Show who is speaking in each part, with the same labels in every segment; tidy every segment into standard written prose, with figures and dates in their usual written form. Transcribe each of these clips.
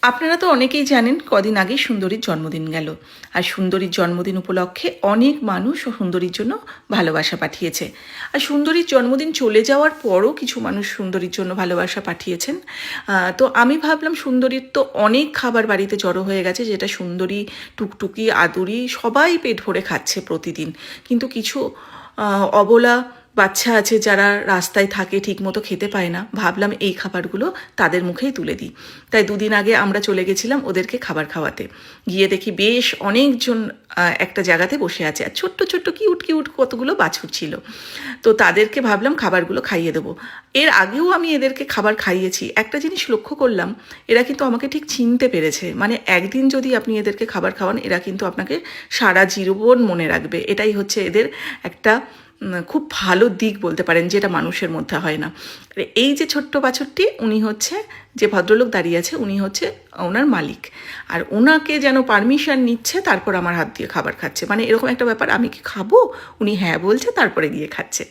Speaker 1: আপনারা তো অনেকেই জানেন কদিন আগে সুন্দরীর জন্মদিন গেল। আর সুন্দরীর জন্মদিন উপলক্ষে অনেক মানুষ সুন্দরীর জন্য ভালোবাসা পাঠিয়েছে। আর সুন্দরীর জন্মদিন চলে যাওয়ার পরও কিছু মানুষ সুন্দরীর জন্য ভালোবাসা পাঠিয়েছেন। তো আমি ভাবলাম সুন্দরীর তো অনেক খাবার বাড়িতে জড়ো হয়ে গেছে, যেটা সুন্দরী, টুকটুকি, আদুরি সবাই পেট ভরে খাচ্ছে প্রতিদিন। কিন্তু কিছু অবলা বাচ্চা আছে যারা রাস্তায় থাকে, ঠিকমতো খেতে পায় না। ভাবলাম এই খাবারগুলো তাদের মুখেই তুলে দিই। তাই দুদিন আগে আমরা চলে গেছিলাম ওদেরকে খাবার খাওয়াতে। গিয়ে দেখি বেশ অনেকজন একটা জায়গাতে বসে আছে, আর ছোট্ট ছোট্ট কিউট কিউট কতগুলো বাছুর ছিল। তো তাদেরকে ভাবলাম খাবারগুলো খাইয়ে দেবো। এর আগেও আমি এদেরকে খাবার খাইয়েছি। একটা জিনিস লক্ষ্য করলাম, এরা কিন্তু আমাকে ঠিক চিনতে পেরেছে। মানে একদিন যদি আপনি এদেরকে খাবার খাওয়ান, এরা কিন্তু আপনাকে সারা জীবন মনে রাখবে। এটাই হচ্ছে এদের একটা খুব ভালো দিক বলতে পারেন, যেটা মানুষের মধ্যে হয় না। এই যে ছোট্ট বাছুরটি, উনি হচ্ছে, যে ভদ্রলোক দাঁড়িয়ে আছে উনি হচ্ছে ওনার মালিক। আর ওনাকে যেন পারমিশন নিচ্ছে, তারপর আমার হাত দিয়ে খাবার খাচ্ছে। মানে এরকম একটা ব্যাপার, আমি কি খাবো, উনি হ্যাঁ বলছে, তারপরে গিয়ে খাচ্ছে।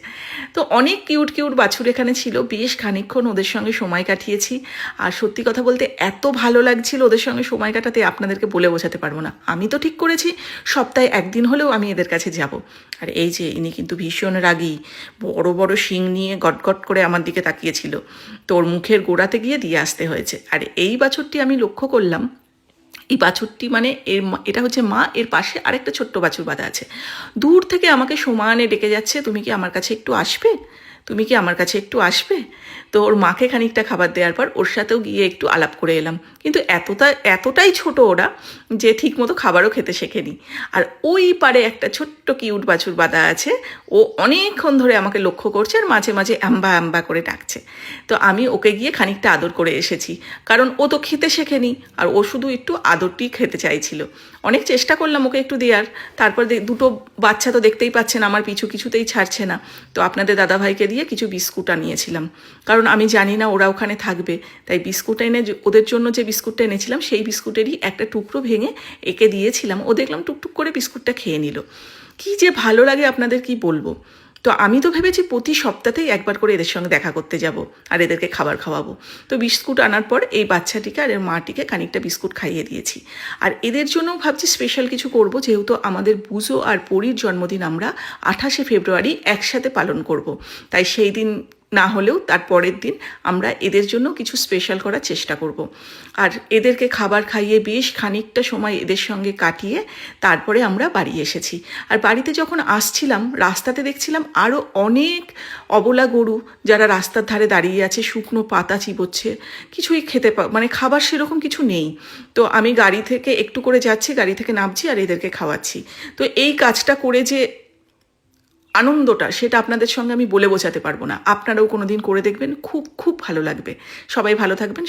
Speaker 1: তো অনেক কিউট কিউট বাছুর এখানে ছিল। বেশ খানিকক্ষণ ওদের সঙ্গে সময় কাটিয়েছি। আর সত্যি কথা বলতে এত ভালো লাগছিল ওদের সঙ্গে সময় কাটাতে, আপনাদেরকে বলে বোঝাতে পারবো না। আমি তো ঠিক করেছি সপ্তাহে একদিন হলেও আমি এদের কাছে যাব। আর এই যে ইনি কিন্তু ভীষণ রাগী, বড় বড় শিং নিয়ে গটগট করে আমার দিকে তাকিয়েছিল। তোর মুখের গোড়াতে গিয়ে দিয়ে আসতে হয়েছে। আর এই বাছুরটি আমি লক্ষ্য করলাম, এই বাছুরটি মানে এটা হচ্ছে মা, এর পাশে আরেকটা ছোট্ট বাছুর বাঁধা আছে। দূর থেকে আমাকে সমানে ডেকে যাচ্ছে, তুমি কি আমার কাছে একটু আসবে, তুমি কি আমার কাছে একটু আসবে। তো ওর মাকে খানিকটা খাবার দেওয়ার পর ওর সাথেও গিয়ে একটু আলাপ করে এলাম। কিন্তু এতটাই ছোট ওরা যে ঠিকমতো খাবারও খেতে শেখেনি। আর ওই পারে একটা ছোট্ট কিউট বাছুর বাঁধা আছে, ও অনেকক্ষণ ধরে আমাকে লক্ষ্য করছে আর মাঝে মাঝে অ্যাম্বা অ্যাম্বা করে ডাকছে। তো আমি ওকে গিয়ে খানিকটা আদর করে এসেছি, কারণ ও তো খেতে শেখেনি, আর ও শুধু একটু আদরটি খেতে চাইছিল। অনেক চেষ্টা করলাম ওকে একটু দেওয়ার। তারপর দুটো বাচ্চা তো দেখতেই পাচ্ছেন আমার পিছু কিছুতেই ছাড়ছে না। তো আপনাদের দাদাভাইকে দিয়ে কিছু বিস্কুট আনিয়েছিলাম, কারণ আমি জানি না ওরা ওখানে থাকবে। তাই বিস্কুট এনে ওদের জন্য যে বিস্কুটটা এনেছিলাম, সেই বিস্কুটেরই একটা টুকরো ভেঙে একে দিয়েছিলাম। ও দেখলাম টুকটুক করে বিস্কুটটা খেয়ে নিল। কি যে ভালো লাগে আপনাদের কি বলবো। তো আমি তো ভেবেছি প্রতি সপ্তাহেই একবার করে এদের সঙ্গে দেখা করতে যাব আর এদেরকে খাবার খাওয়াবো। তো বিস্কুট আনার পর এই বাচ্চাটিকে আর এর মাটিকে খানিকটা বিস্কুট খাইয়ে দিয়েছি। আর এদের জন্যও ভাবছি স্পেশাল কিছু করব, যেহেতু আমাদের বুজো আর পরীর জন্মদিন আমরা 28শে ফেব্রুয়ারি একসাথে পালন করব। তাই সেই দিন না হলেও তার পরের দিন আমরা এদের জন্য কিছু স্পেশাল করার চেষ্টা করব। আর এদেরকে খাবার খাইয়ে বেশ খানিকটা সময় এদের সঙ্গে কাটিয়ে তারপরে আমরা বাড়ি এসেছি। আর বাড়িতে যখন আসছিলাম, রাস্তাতে দেখছিলাম আরও অনেক অবলা গরু, যারা রাস্তার ধারে দাঁড়িয়ে আছে, শুকনো পাতা চিবোচ্ছে, কিছুই মানে খাবার সেরকম কিছু নেই। তো আমি গাড়ি থেকে একটু করে যাচ্ছি, গাড়ি থেকে নামছি আর এদেরকে খাওয়াচ্ছি। তো এই কাজটা করে যে আনন্দটা, সেটা আপনাদের সঙ্গে আমি বলে বোঝাতে পারবো না। আপনারাও কোনো দিন করে দেখবেন, খুব খুব ভালো লাগবে। সবাই ভালো থাকবেন।